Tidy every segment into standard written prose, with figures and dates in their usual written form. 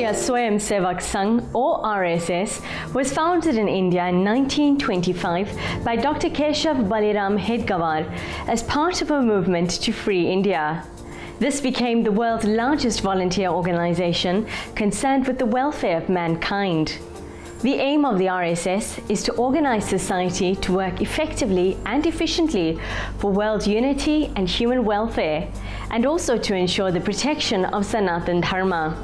Rashtriya Swayam Sevak Sangh or RSS was founded in India in 1925 by Dr. Keshav Baliram Hedgawar as part of a movement to free India. This became the world's largest volunteer organization concerned with the welfare of mankind. The aim of the RSS is to organize society to work effectively and efficiently for world unity and human welfare, and also to ensure the protection of Sanatan Dharma.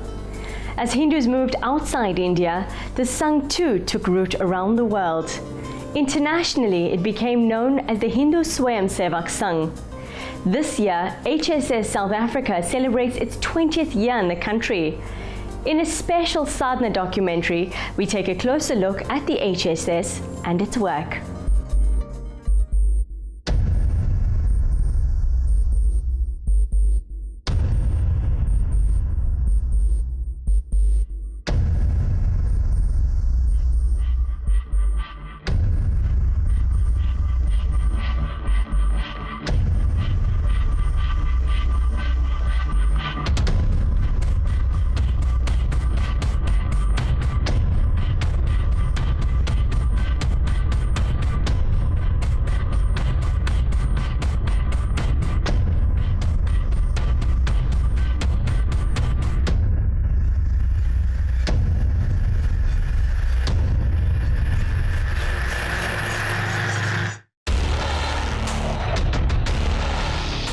As Hindus moved outside India, the Sangh too took root around the world. Internationally, it became known as the Hindu Swayam Sevak Sangh. This year, HSS South Africa celebrates its 20th year in the country. In a special Sadhana documentary, we take a closer look at the HSS and its work.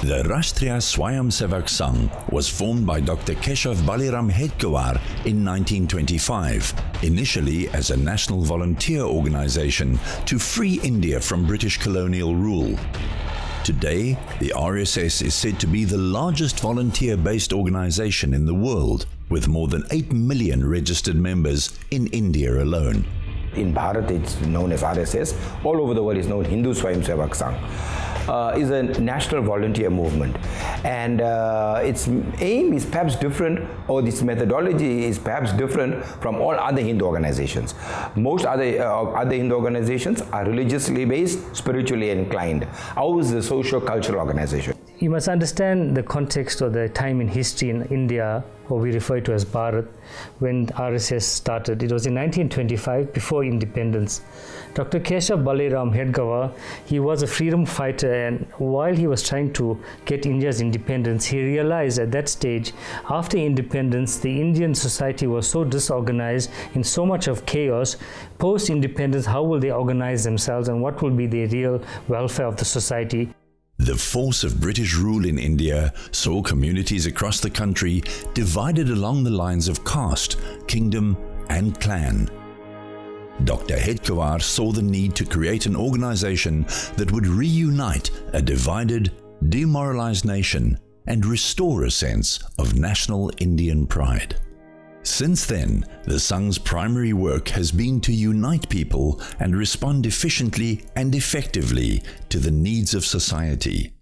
The Rashtriya Swayam Sevak Sangh was formed by Dr. Keshav Baliram Hedgawar in 1925, initially as a national volunteer organization to free India from British colonial rule. Today, the RSS is said to be the largest volunteer-based organization in the world, with more than 8 million registered members in India alone. In Bharat, it's known as RSS. All over the world, it's known Hindu Swayam Sevak Sangh. Is a national volunteer movement, and its aim is perhaps different, or its methodology is perhaps different from all other Hindu organizations. Most other Hindu organizations are religiously based, spiritually inclined. Ours is a socio-cultural organization. You must understand the context or the time in history in India, or we refer to as Bharat, when RSS started. It was in 1925, before independence. Dr. Keshav Baliram Hedgawar, he was a freedom fighter, and while he was trying to get India's independence, he realized at that stage, after independence, the Indian society was so disorganized, in so much of chaos. Post-independence, how will they organize themselves, and what will be the real welfare of the society? The force of British rule in India saw communities across the country divided along the lines of caste, kingdom and clan. Dr. Hedgawar saw the need to create an organization that would reunite a divided, demoralized nation and restore a sense of national Indian pride. Since then, the Sangh's primary work has been to unite people and respond efficiently and effectively to the needs of society.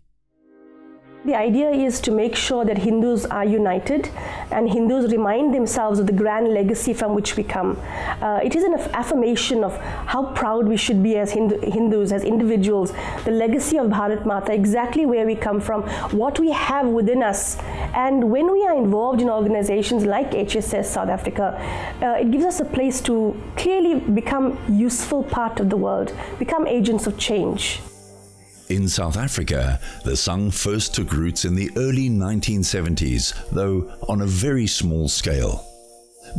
The idea is to make sure that Hindus are united and Hindus remind themselves of the grand legacy from which we come. It is an affirmation of how proud we should be as Hindus, as individuals, the legacy of Bharat Mata, exactly where we come from, what we have within us. And when we are involved in organizations like HSS South Africa, it gives us a place to clearly become a useful part of the world, become agents of change. In South Africa, the Sangh first took roots in the early 1970s, though on a very small scale.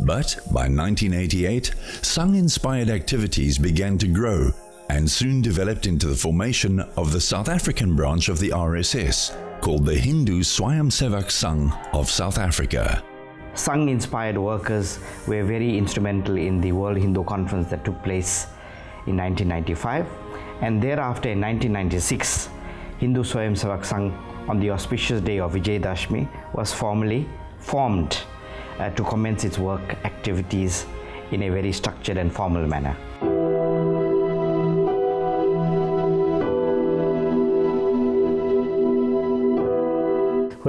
But by 1988, Sangh-inspired activities began to grow and soon developed into the formation of the South African branch of the RSS, called the Hindu Swayam Sevak Sangh of South Africa. Sangh-inspired workers were very instrumental in the World Hindu Conference that took place in 1995. And thereafter in 1996, Hindu Swayam Sevak Sangh, on the auspicious day of Vijayadashmi, was formally formed to commence its work activities in a very structured and formal manner.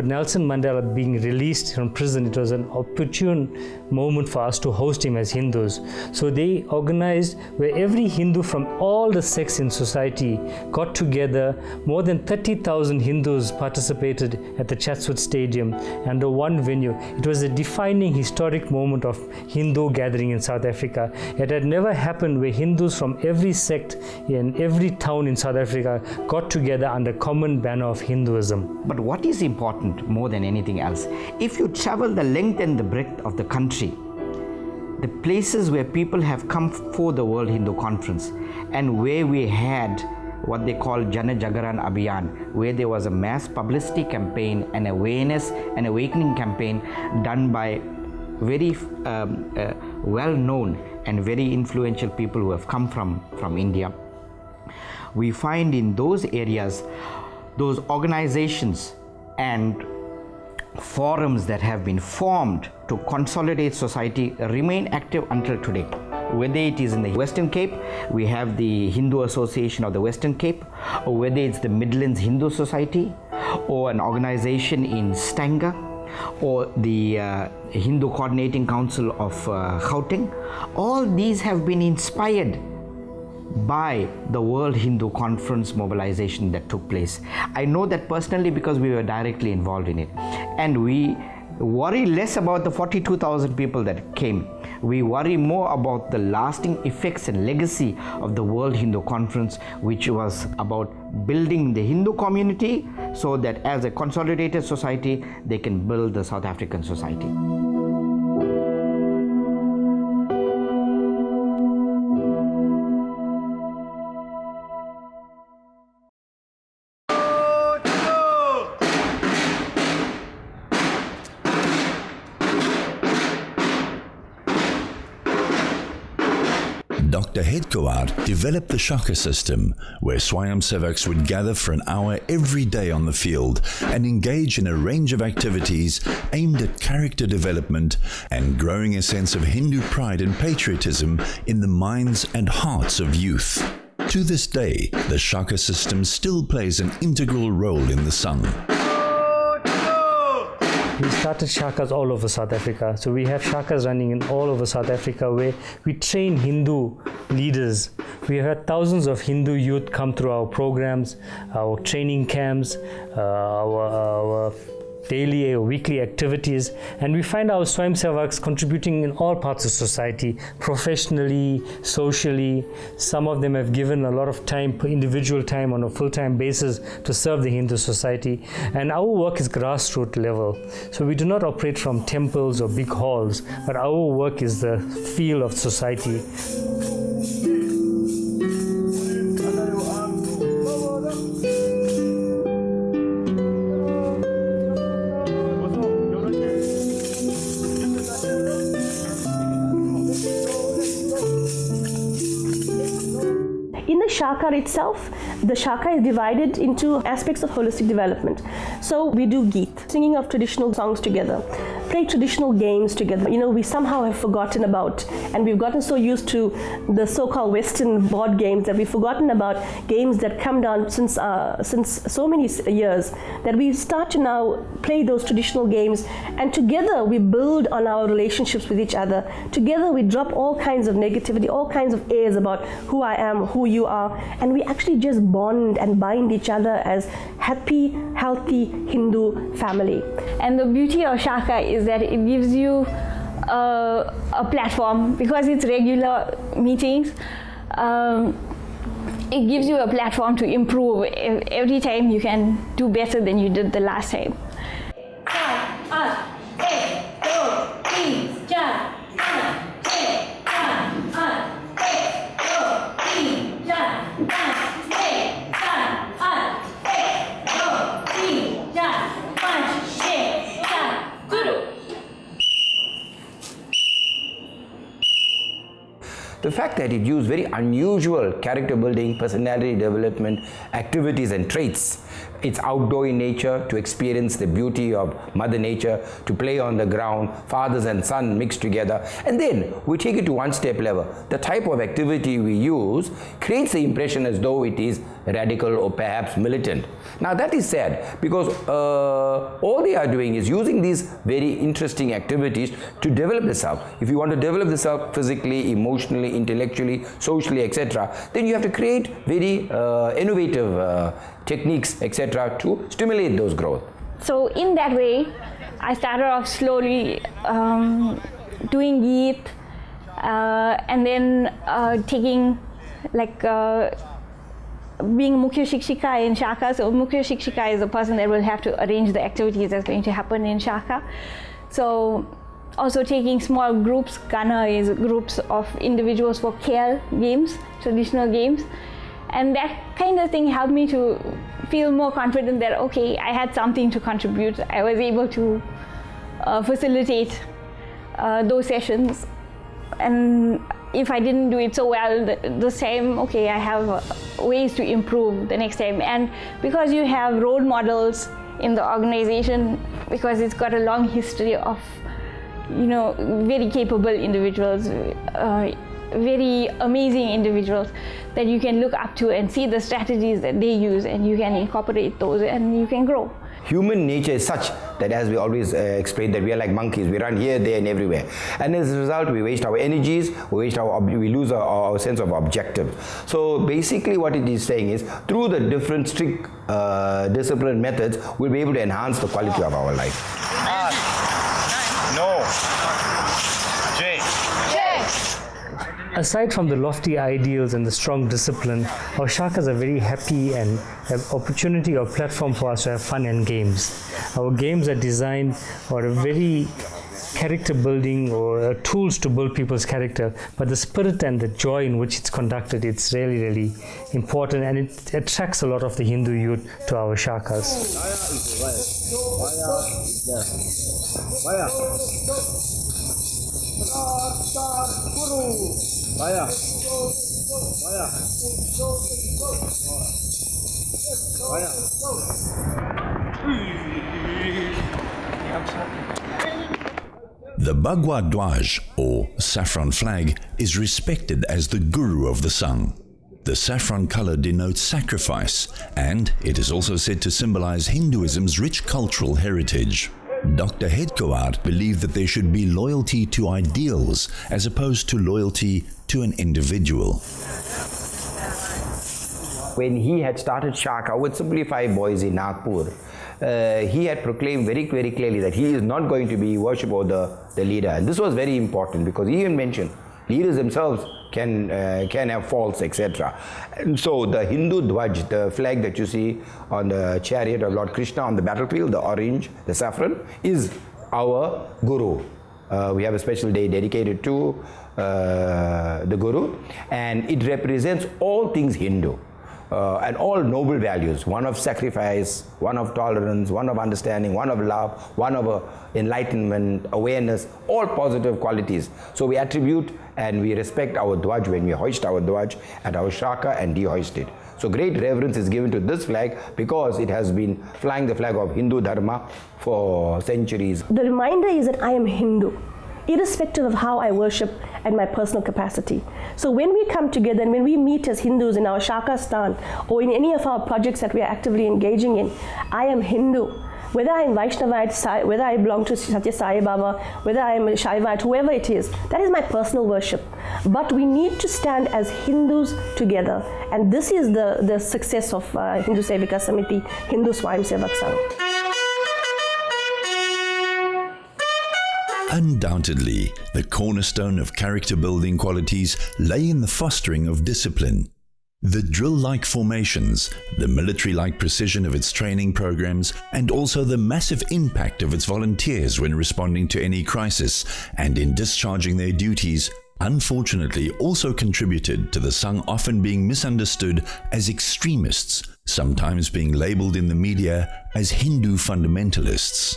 But Nelson Mandela being released from prison, it was an opportune moment for us to host him as Hindus. So they organized where every Hindu from all the sects in society got together. More than 30,000 Hindus participated at the Chatsworth Stadium under one venue. It was a defining historic moment of Hindu gathering in South Africa. It had never happened where Hindus from every sect in every town in South Africa got together under common banner of Hinduism. But what is important more than anything else, if you travel the length and the breadth of the country, the places where people have come for the World Hindu Conference and where we had what they call Jana Jagaran Abhiyan, where there was a mass publicity campaign, an awareness and awakening campaign done by very well-known and very influential people who have come from India. We find in those areas, those organizations and forums that have been formed to consolidate society remain active until today. Whether it is in the Western Cape, we have the Hindu Association of the Western Cape, or whether it's the Midlands Hindu Society, or an organization in Stanger, or the Hindu Coordinating Council of Gauteng. All these have been inspired by the World Hindu Conference mobilization that took place. I know that personally because we were directly involved in it, and we worry less about the 42,000 people that came. We worry more about the lasting effects and legacy of the World Hindu Conference, which was about building the Hindu community so that as a consolidated society they can build the South African society. Dr. Hedkowar developed the Shaka system, where Swayamsevaks would gather for an hour every day on the field and engage in a range of activities aimed at character development and growing a sense of Hindu pride and patriotism in the minds and hearts of youth. To this day, the Shaka system still plays an integral role in the Sangh. We started shakas all over South Africa. So we have shakas running in all over South Africa where we train Hindu leaders. We have had thousands of Hindu youth come through our programs, our training camps, our daily or weekly activities, and we find our Swayamsevaks contributing in all parts of society, professionally, socially. Some of them have given a lot of time, individual time on a full-time basis to serve the Hindu society, and our work is grassroots level. So we do not operate from temples or big halls, but our work is the feel of society. Shaka itself, the Shaka is divided into aspects of holistic development. So we do Geet, singing of traditional songs together, play traditional games together. You know, we somehow have forgotten about, and we've gotten so used to the so-called Western board games that we've forgotten about games that come down since so many years, that we start to now play those traditional games, and together we build on our relationships with each other. Together we drop all kinds of negativity, all kinds of airs about who I am, who you are, and we actually just bond and bind each other as happy, healthy Hindu family. And the beauty of Shaka is that it gives you a platform, because it's regular meetings. It gives you a platform to improve. Every time you can do better than you did the last time. The fact that it used very unusual character building, personality development activities and traits It's outdoor in nature, to experience the beauty of Mother Nature, to play on the ground, fathers and son mixed together. And then we take it to one step level. The type of activity we use creates the impression as though it is radical or perhaps militant. Now that is sad, because all they are doing is using these very interesting activities to develop the self. If you want to develop the self physically, emotionally, intellectually, socially, etc., then you have to create very innovative techniques, etc., to stimulate those growth. So in that way, I started off slowly doing Geet, and then taking being Mukhya Shikshika in Shaka. So Mukhya Shikshika is the person that will have to arrange the activities that's going to happen in Shaka. So also taking small groups. Gana is groups of individuals for Khel games, traditional games. And that kind of thing helped me to feel more confident that, okay, I had something to contribute. I was able to facilitate those sessions. And if I didn't do it so well this time, okay, I have ways to improve the next time. And because you have role models in the organization, because it's got a long history of, very capable individuals, very amazing individuals that you can look up to and see the strategies that they use, and you can incorporate those and you can grow. Human nature is such that, as we always explain, that we are like monkeys. We run here, there and everywhere. And as a result, we waste our energies, we lose our sense of objective. So basically what it is saying is, through the different strict discipline methods, we'll be able to enhance the quality of our life. Aside from the lofty ideals and the strong discipline, our shakas are very happy and have opportunity or platform for us to have fun and games. Our games are designed or a very character building or tools to build people's character, but the spirit and the joy in which it's conducted, it's really, really important, and it attracts a lot of the Hindu youth to our shakas. The Bhagwa Dwaj, or saffron flag, is respected as the guru of the Sangh. The saffron color denotes sacrifice, and it is also said to symbolize Hinduism's rich cultural heritage. Dr. Hedkewar believed that there should be loyalty to ideals as opposed to loyalty to an individual. When he had started Shaka with simply 5 boys in Nagpur, he had proclaimed very, very clearly that he is not going to be worship of the leader. And this was very important, because he even mentioned leaders themselves can have faults, etc. And so the Hindu Dwaj, the flag that you see on the chariot of Lord Krishna on the battlefield, the orange, the saffron, is our guru. We have a special day dedicated to the guru, and it represents all things Hindu. And all noble values, one of sacrifice, one of tolerance, one of understanding, one of love, one of enlightenment, awareness, all positive qualities. So we attribute and we respect our Dwaj when we hoist our Dwaj at our Shaka and dehoist it. So great reverence is given to this flag because it has been flying the flag of Hindu Dharma for centuries. The reminder is that I am Hindu, irrespective of how I worship and my personal capacity. So when we come together and when we meet as Hindus in our Shakastan or in any of our projects that we are actively engaging in, I am Hindu. Whether I am Vaishnavite, whether I belong to Satya Sai Baba, whether I am a Shaivite, whoever it is, that is my personal worship. But we need to stand as Hindus together. And this is the success of Hindu Sevika Samiti, Hindu Swayam Sevak Sangh. Undoubtedly, the cornerstone of character-building qualities lay in the fostering of discipline. The drill-like formations, the military-like precision of its training programs, and also the massive impact of its volunteers when responding to any crisis and in discharging their duties, unfortunately also contributed to the Sangh often being misunderstood as extremists, sometimes being labeled in the media as Hindu fundamentalists.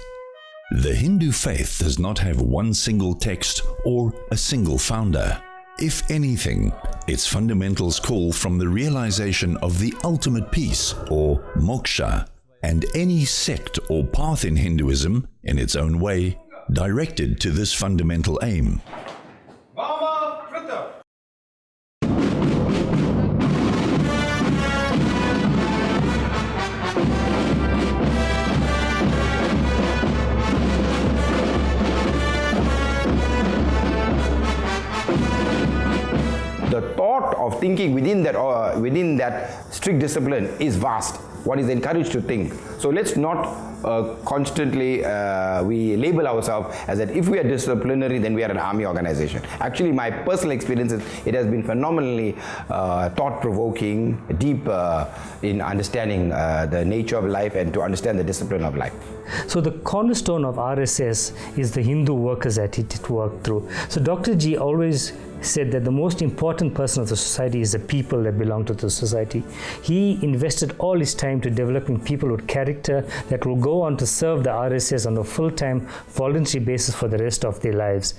The Hindu faith does not have one single text or a single founder. If anything, its fundamentals call from the realization of the ultimate peace, or moksha, and any sect or path in Hinduism, in its own way, directed to this fundamental aim. The thought of thinking within that strict discipline is vast. One is encouraged to think. So let's not constantly we label ourselves as that if we are disciplinary, then we are an army organization. Actually, my personal experience is it has been phenomenally thought-provoking, deep in understanding the nature of life and to understand the discipline of life. So the cornerstone of RSS is the Hindu workers that it worked through. So Dr. G always said that the most important person of the society is the people that belong to the society. He invested all his time to developing people with character that will go on to serve the RSS on a full-time voluntary basis for the rest of their lives.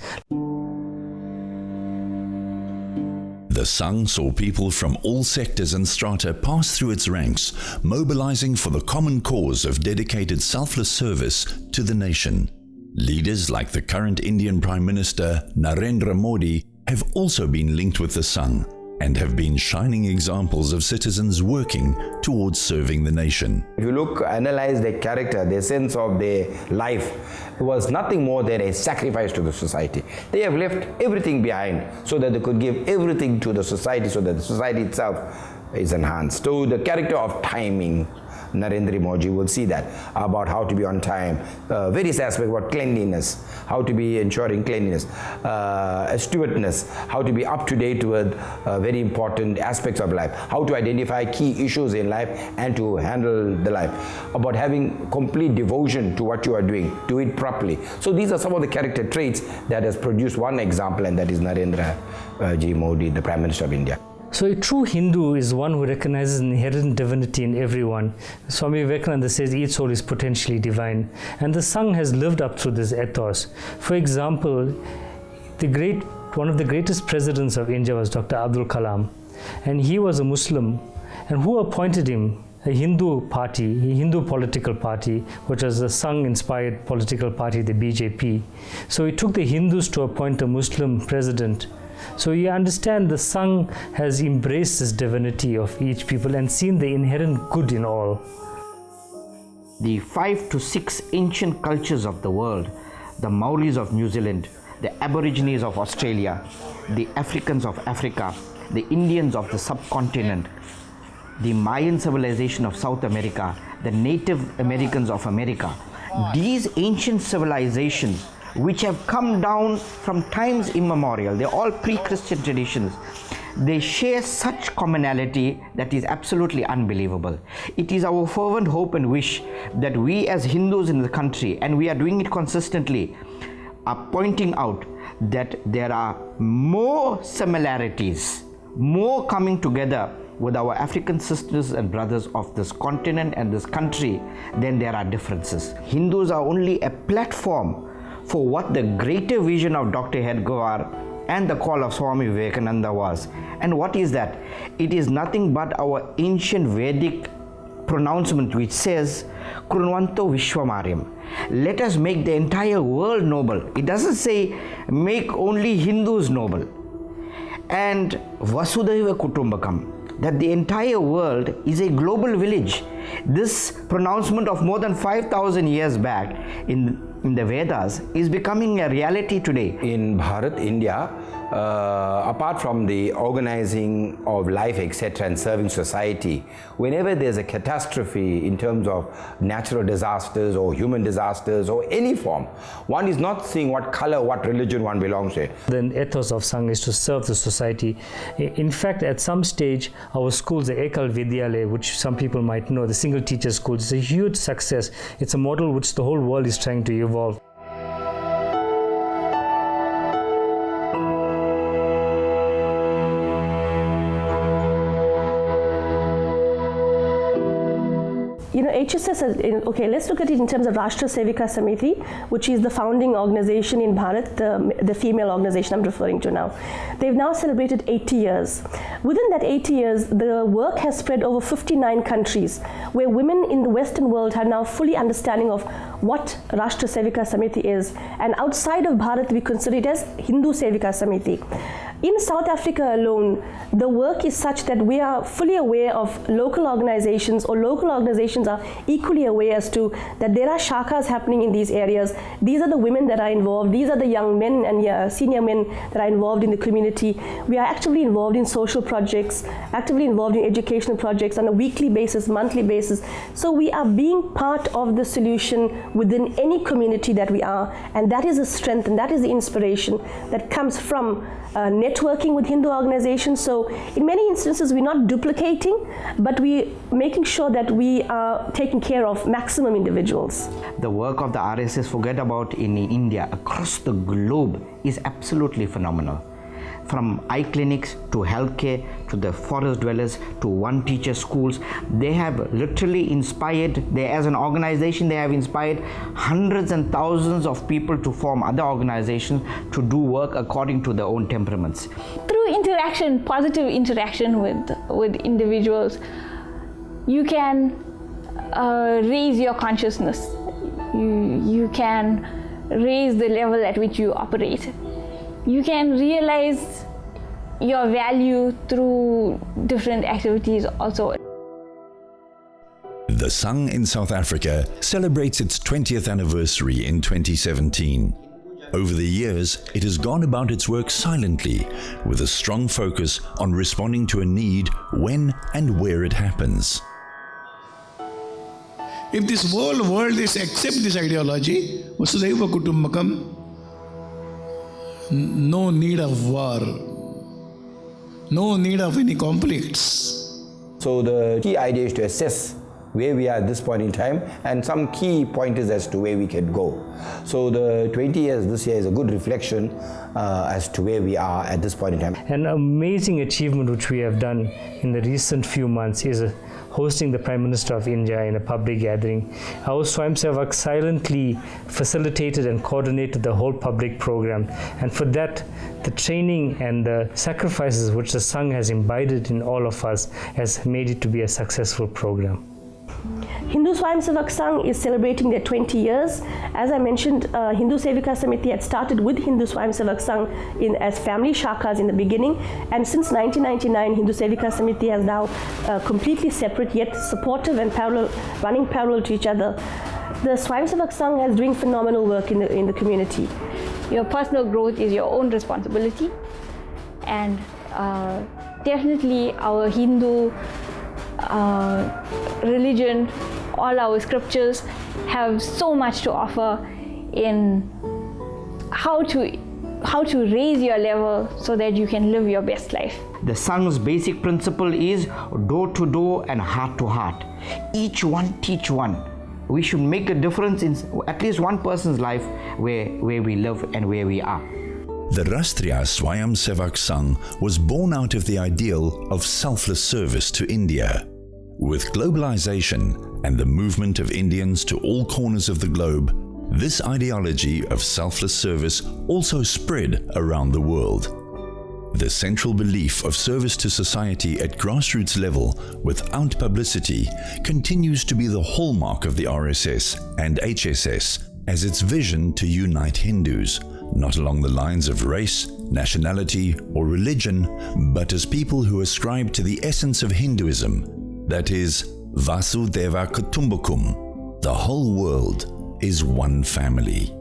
The Sangh saw people from all sectors and strata pass through its ranks, mobilizing for the common cause of dedicated selfless service to the nation. Leaders like the current Indian Prime Minister Narendra Modi have also been linked with the Sangh and have been shining examples of citizens working towards serving the nation. If you analyze their character, their sense of their life, it was nothing more than a sacrifice to the society. They have left everything behind so that they could give everything to the society, so that the society itself is enhanced. So the character of timing, Narendra Modi will see that, about how to be on time, various aspects about cleanliness, how to be ensuring cleanliness, stewardness, how to be up to date with very important aspects of life, how to identify key issues in life and to handle the life, about having complete devotion to what you are doing, do it properly. So these are some of the character traits that has produced one example, and that is Narendra Ji Modi, the Prime Minister of India. So a true Hindu is one who recognizes inherent divinity in everyone. Swami Vivekananda says each soul is potentially divine, and the Sangh has lived up through this ethos. For example, one of the greatest presidents of India was Dr. Abdul Kalam, and he was a Muslim. And who appointed him? A Hindu party, a Hindu political party, which was the Sangh-inspired political party, the BJP. So it took the Hindus to appoint a Muslim president. So you understand the Sangh has embraced this divinity of each people and seen the inherent good in all. The 5 to 6 ancient cultures of the world, the Maoris of New Zealand, the Aborigines of Australia, the Africans of Africa, the Indians of the subcontinent, the Mayan civilization of South America, the Native Americans of America, these ancient civilizations which have come down from times immemorial, they're all pre-Christian traditions. They share such commonality that is absolutely unbelievable. It is our fervent hope and wish that we as Hindus in the country, and we are doing it consistently, are pointing out that there are more similarities, more coming together with our African sisters and brothers of this continent and this country than there are differences. Hindus are only a platform for what the greater vision of Dr. Hedgewar and the call of Swami Vivekananda was. And what is that? It is nothing but our ancient Vedic pronouncement which says, Krunvanto Vishwamaryam. Let us make the entire world noble. It doesn't say make only Hindus noble. And Vasudhaiva Kutumbakam, that the entire world is a global village. This pronouncement of more than 5,000 years back in the Vedas is becoming a reality today. In Bharat, India, apart from the organizing of life, etc., and serving society, whenever there's a catastrophe in terms of natural disasters or human disasters or any form, one is not seeing what color, what religion one belongs to. The ethos of Sangh is to serve the society. In fact, at some stage, our schools, the Ekal Vidyalaya, which some people might know, the single teacher school, is a huge success. It's a model which the whole world is trying to evolve. HSS, okay, let's look at it in terms of Rashtra Sevika Samiti, which is the founding organization in Bharat, the female organization I'm referring to now. They've now celebrated 80 years. Within that 80 years, the work has spread over 59 countries, where women in the Western world have now fully understanding of what Rashtra Sevika Samiti is. And outside of Bharat, we consider it as Hindu Sevika Samiti. In South Africa alone, the work is such that we are fully aware of local organizations, or local organizations are equally aware as to that there are shakas happening in these areas. These are the women that are involved. These are the young men and senior men that are involved in the community. We are actively involved in social projects, actively involved in educational projects on a weekly basis, monthly basis. So we are being part of the solution within any community that we are, and that is the strength and that is the inspiration that comes from networking with Hindu organizations. So in many instances, we're not duplicating, but we're making sure that we are taking care of maximum individuals. The work of the RSS, forget about in India, across the globe, is absolutely phenomenal. From eye clinics to healthcare to the forest dwellers to one teacher schools, they have literally inspired, as an organization, they have inspired hundreds and thousands of people to form other organizations to do work according to their own temperaments. Through interaction, positive interaction with individuals, you can raise your consciousness. You can raise the level at which you operate. You can realize your value through different activities also. The Sangh in South Africa celebrates its 20th anniversary in 2017. Over the years, it has gone about its work silently, with a strong focus on responding to a need when and where it happens. If this whole world is accept this ideology, Vasudhaiva Kutumbakam, no need of war, no need of any conflicts. So the key idea is to assess where we are at this point in time and some key pointers as to where we can go. So the 20 years this year is a good reflection as to where we are at this point in time. An amazing achievement which we have done in the recent few months is hosting the Prime Minister of India in a public gathering. Our Swayamsevak silently facilitated and coordinated the whole public program, and for that the training and the sacrifices which the Sangh has imbibed in all of us has made it to be a successful program. Hindu Swayamsevak Sangh is celebrating their 20 years. As I mentioned, Hindu Sevika Samiti had started with Hindu Swayamsevak Sangh as family shakas in the beginning, and since 1999, Hindu Sevika Samiti has now completely separate yet supportive and running parallel to each other. The Swayamsevak Sangh is doing phenomenal work in the community. Your personal growth is your own responsibility, and definitely our Hindu religion, all our scriptures have so much to offer in how to raise your level so that you can live your best life. The Sangh's basic principle is door to door and heart to heart. Each one teach one. We should make a difference in at least one person's life where we live and where we are. The Rashtriya Swayamsevak Sangh was born out of the ideal of selfless service to India. With globalization and the movement of Indians to all corners of the globe, this ideology of selfless service also spread around the world. The central belief of service to society at grassroots level without publicity continues to be the hallmark of the RSS and HSS as its vision to unite Hindus, not along the lines of race, nationality or religion, but as people who ascribe to the essence of Hinduism, that is, Vasudhaiva Kutumbakam. The whole world is one family.